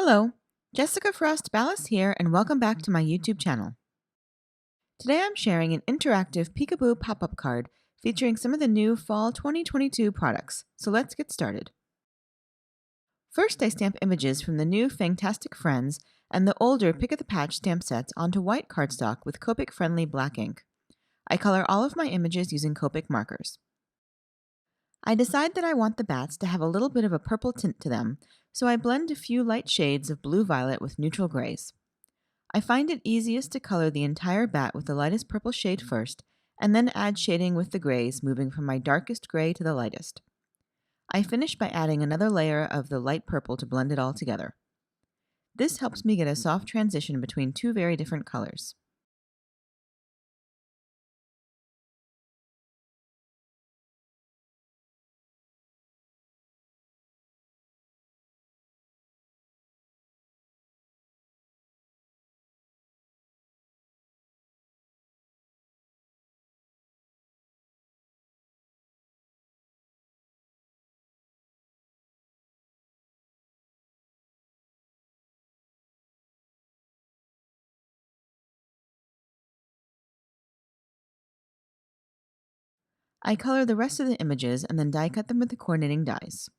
Hello, Jessica Frost-Ballas here, and welcome back to my YouTube channel. Today I'm sharing an interactive Peekaboo pop-up card featuring some of the new Fall 2022 products, so let's get started. First, I stamp images from the new Fangtastic Friends and the older Pick-a-the-Patch stamp sets onto white cardstock with Copic-friendly black ink. I color all of my images using Copic Markers. I decide that I want the bats to have a little bit of a purple tint to them, so I blend a few light shades of blue-violet with neutral grays. I find it easiest to color the entire bat with the lightest purple shade first, and then add shading with the grays, moving from my darkest gray to the lightest. I finish by adding another layer of the light purple to blend it all together. This helps me get a soft transition between two very different colors. I color the rest of the images and then die cut them with the coordinating dies.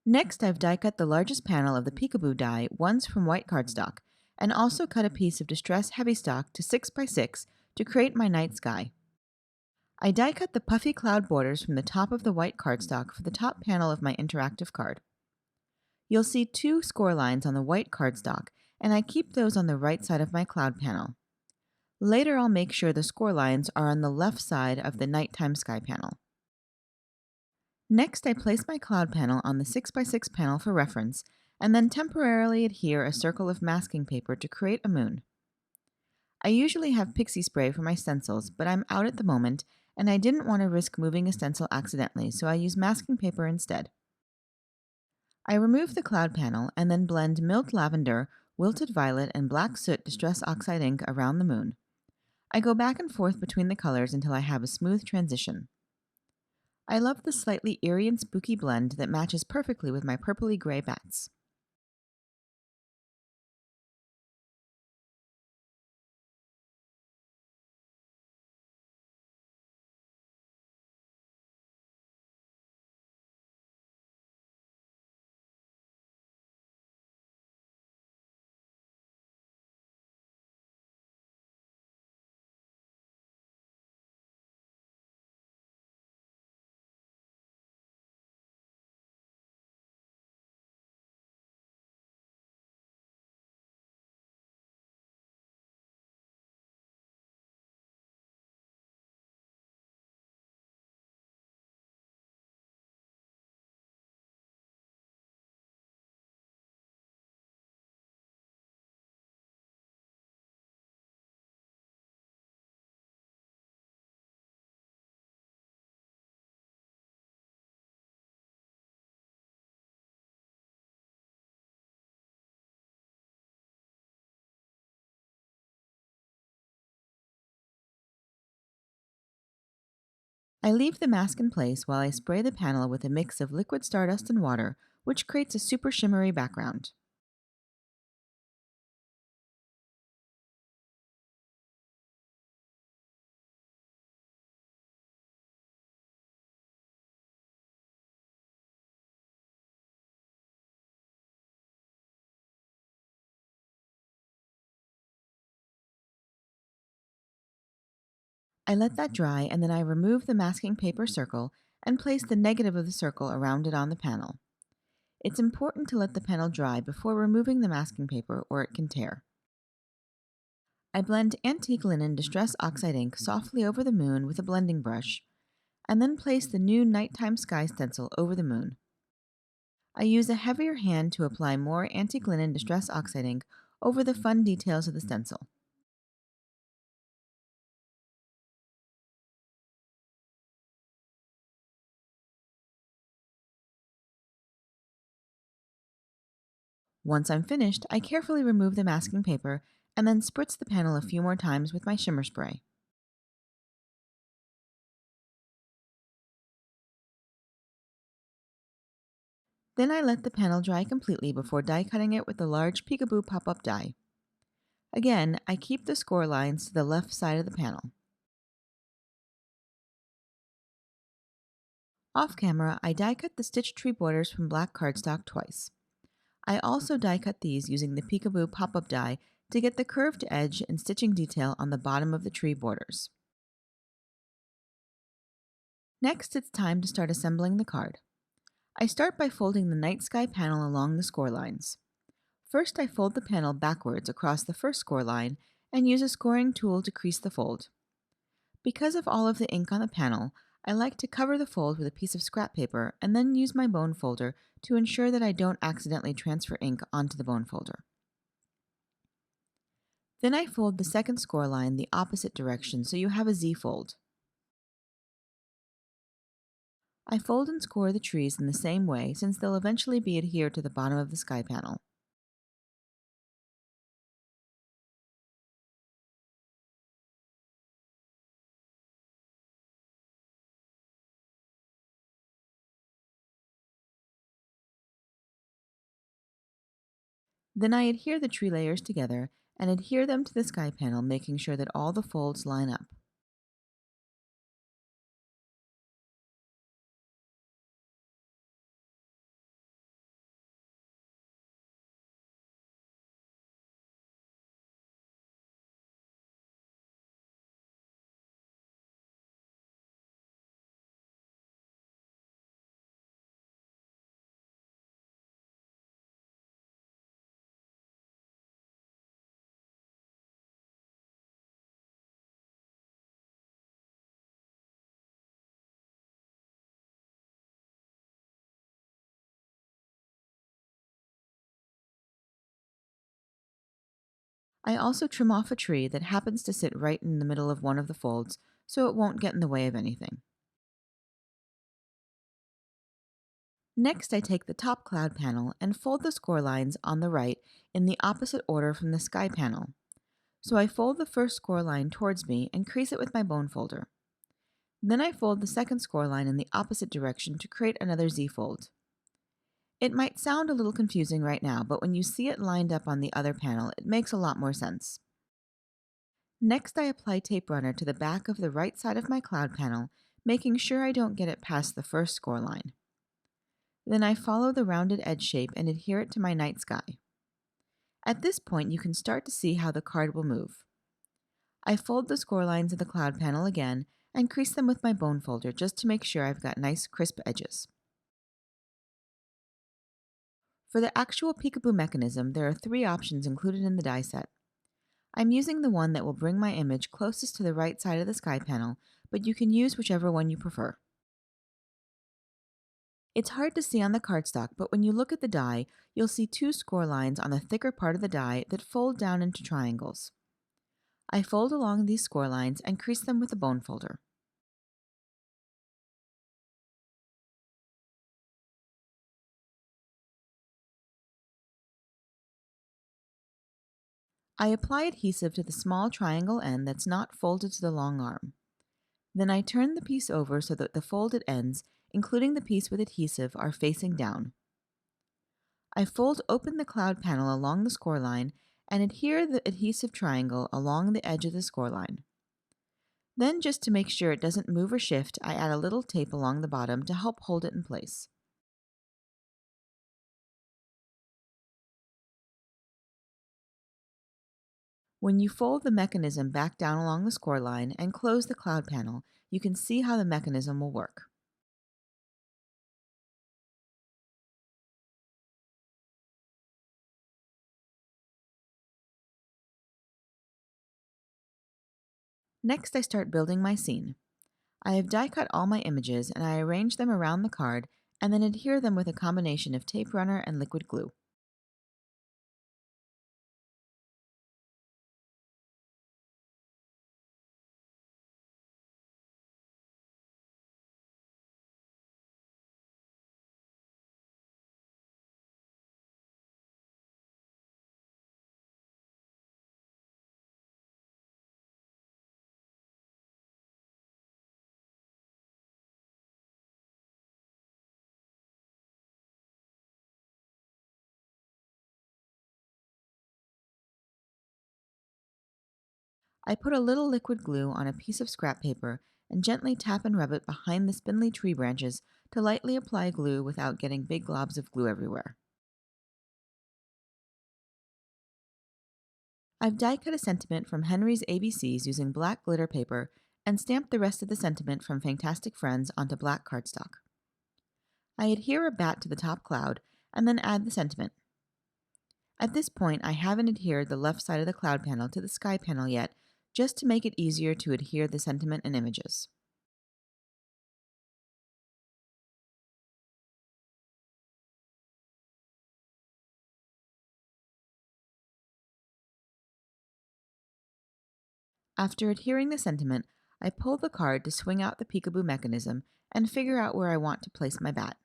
Next, I've die cut the largest panel of the Peekaboo die once from white cardstock, and also cut a piece of Distress Heavy Stock to 6x6 to create my night sky. I die cut the puffy cloud borders from the top of the white cardstock for the top panel of my interactive card. You'll see two score lines on the white cardstock, and I keep those on the right side of my cloud panel. Later, I'll make sure the score lines are on the left side of the nighttime sky panel. Next, I place my cloud panel on the 6x6 panel for reference, and then temporarily adhere a circle of masking paper to create a moon. I usually have pixie spray for my stencils, but I'm out at the moment, and I didn't want to risk moving a stencil accidentally, so I use masking paper instead. I remove the cloud panel and then blend Milk Lavender, Wilted Violet, and Black Soot Distress Oxide ink around the moon. I go back and forth between the colors until I have a smooth transition. I love the slightly eerie and spooky blend that matches perfectly with my purpley gray bats. I leave the mask in place while I spray the panel with a mix of liquid stardust and water, which creates a super shimmery background. I let that dry and then I remove the masking paper circle and place the negative of the circle around it on the panel. It's important to let the panel dry before removing the masking paper or it can tear. I blend antique linen distress oxide ink softly over the moon with a blending brush, and then place the new nighttime sky stencil over the moon. I use a heavier hand to apply more antique linen distress oxide ink over the fun details of the stencil. Once I'm finished, I carefully remove the masking paper and then spritz the panel a few more times with my shimmer spray. Then I let the panel dry completely before die cutting it with a large Peekaboo pop-up die. Again, I keep the score lines to the left side of the panel. Off camera, I die cut the stitch tree borders from black cardstock twice. I also die cut these using the Peekaboo pop-up die to get the curved edge and stitching detail on the bottom of the tree borders. Next, it's time to start assembling the card. I start by folding the night sky panel along the score lines. First, I fold the panel backwards across the first score line and use a scoring tool to crease the fold. Because of all of the ink on the panel, I like to cover the fold with a piece of scrap paper and then use my bone folder to ensure that I don't accidentally transfer ink onto the bone folder. Then I fold the second score line the opposite direction so you have a Z fold. I fold and score the trees in the same way since they'll eventually be adhered to the bottom of the sky panel. Then I adhere the tree layers together and adhere them to the sky panel, making sure that all the folds line up. I also trim off a tree that happens to sit right in the middle of one of the folds so it won't get in the way of anything. Next, I take the top cloud panel and fold the score lines on the right in the opposite order from the sky panel. So I fold the first score line towards me and crease it with my bone folder. Then I fold the second score line in the opposite direction to create another Z-fold. It might sound a little confusing right now, but when you see it lined up on the other panel, it makes a lot more sense. Next, I apply tape runner to the back of the right side of my cloud panel, making sure I don't get it past the first score line. Then I follow the rounded edge shape and adhere it to my night sky. At this point, you can start to see how the card will move. I fold the score lines of the cloud panel again and crease them with my bone folder just to make sure I've got nice crisp edges. For the actual Peekaboo mechanism, there are 3 options included in the die set. I'm using the one that will bring my image closest to the right side of the sky panel, but you can use whichever one you prefer. It's hard to see on the cardstock, but when you look at the die, you'll see 2 score lines on the thicker part of the die that fold down into triangles. I fold along these score lines and crease them with a bone folder. I apply adhesive to the small triangle end that's not folded to the long arm. Then I turn the piece over so that the folded ends, including the piece with adhesive, are facing down. I fold open the cloud panel along the score line and adhere the adhesive triangle along the edge of the score line. Then, just to make sure it doesn't move or shift, I add a little tape along the bottom to help hold it in place. When you fold the mechanism back down along the score line and close the cloud panel, you can see how the mechanism will work. Next, I start building my scene. I have die cut all my images and I arrange them around the card and then adhere them with a combination of tape runner and liquid glue. I put a little liquid glue on a piece of scrap paper and gently tap and rub it behind the spindly tree branches to lightly apply glue without getting big globs of glue everywhere. I've die cut a sentiment from Henry's ABCs using black glitter paper and stamped the rest of the sentiment from Fangtastic Friends onto black cardstock. I adhere a bat to the top cloud and then add the sentiment. At this point, I haven't adhered the left side of the cloud panel to the sky panel yet, just to make it easier to adhere the sentiment and images. After adhering the sentiment, I pull the card to swing out the Peekaboo mechanism and figure out where I want to place my bat.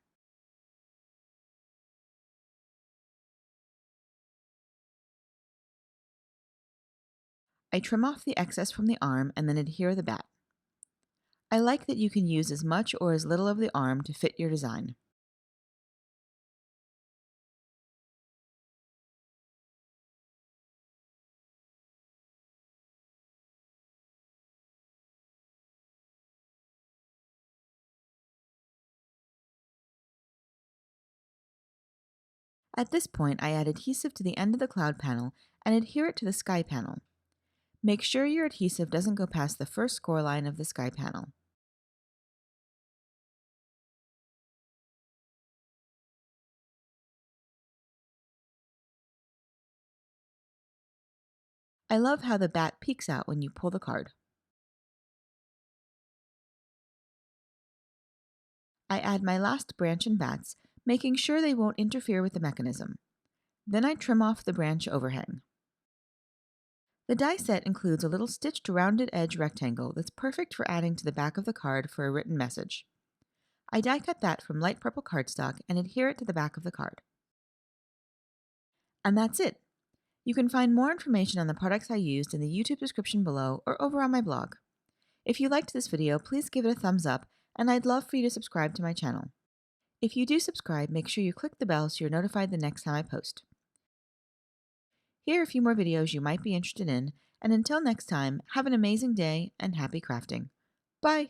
I trim off the excess from the arm and then adhere the bat. I like that you can use as much or as little of the arm to fit your design. At this point, I add adhesive to the end of the cloud panel and adhere it to the sky panel. Make sure your adhesive doesn't go past the first score line of the sky panel. I love how the bat peeks out when you pull the card. I add my last branch and bats, making sure they won't interfere with the mechanism. Then I trim off the branch overhang. The die set includes a little stitched rounded edge rectangle that's perfect for adding to the back of the card for a written message. I die cut that from light purple cardstock and adhere it to the back of the card. And that's it! You can find more information on the products I used in the YouTube description below or over on my blog. If you liked this video, please give it a thumbs up, and I'd love for you to subscribe to my channel. If you do subscribe, make sure you click the bell so you're notified the next time I post. Here are a few more videos you might be interested in, and until next time, have an amazing day and happy crafting. Bye!